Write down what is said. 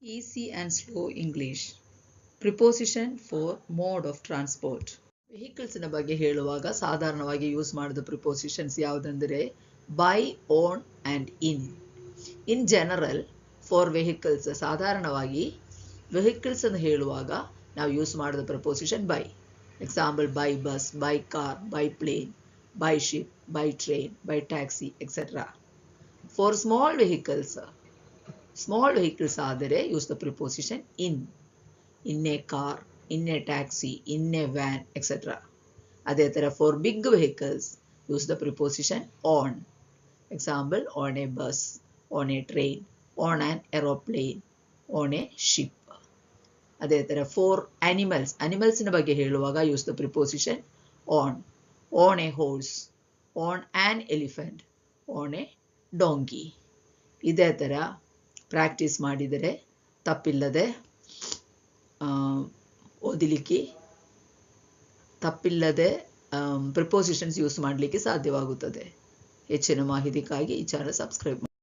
Easy and slow English. Preposition for mode of transport. ವೆಹಿಕಲ್ಸ್ನ ಬಗ್ಗೆ ಹೇಳುವಾಗ ಸಾಧಾರಣವಾಗಿ ಯೂಸ್ ಮಾಡಿದ ಪ್ರಿಪೋಸಿಷನ್ಸ್ ಯಾವುದಂದರೆ by, on and in. In general for vehicles ಸಾಧಾರಣವಾಗಿ vehicles ಅನ್ನು ಹೇಳುವಾಗ ನಾವು ಯೂಸ್ ಮಾಡಿದ preposition by. Example by bus, by car, by plane, by ship, by train, by taxi etcetera. For small vehicles ಆದರೆ use the preposition in. In a car, in a taxi, in a van etcetera. ಅದೇ ಥರ for big vehicles use the preposition on. Example on a bus, on A train, on on aeroplane, on A ship. ಅದೇ ಥರ for ಅನಿಮಲ್ಸ್ನ ಬಗ್ಗೆ ಹೇಳುವಾಗ use the preposition on A ಹೋರ್ಸ್, on on elephant, on A donkey. ಇದೇ ಥರ practice ಮಾಡಿದರೆ ತಪ್ಪಿಲ್ಲದೆ ಓದಲಿಕ್ಕೆ prepositions use ಮಾಡಲಿಕ್ಕೆ ಸಾಧ್ಯವಾಗುತ್ತದೆ. ಹೆಚ್ಚಿನ ಮಾಹಿತಿಗಾಗಿ ಈ ಚಾನಲ್ ಸಬ್ಸ್ಕ್ರೈಬ್ ಮಾಡಿ.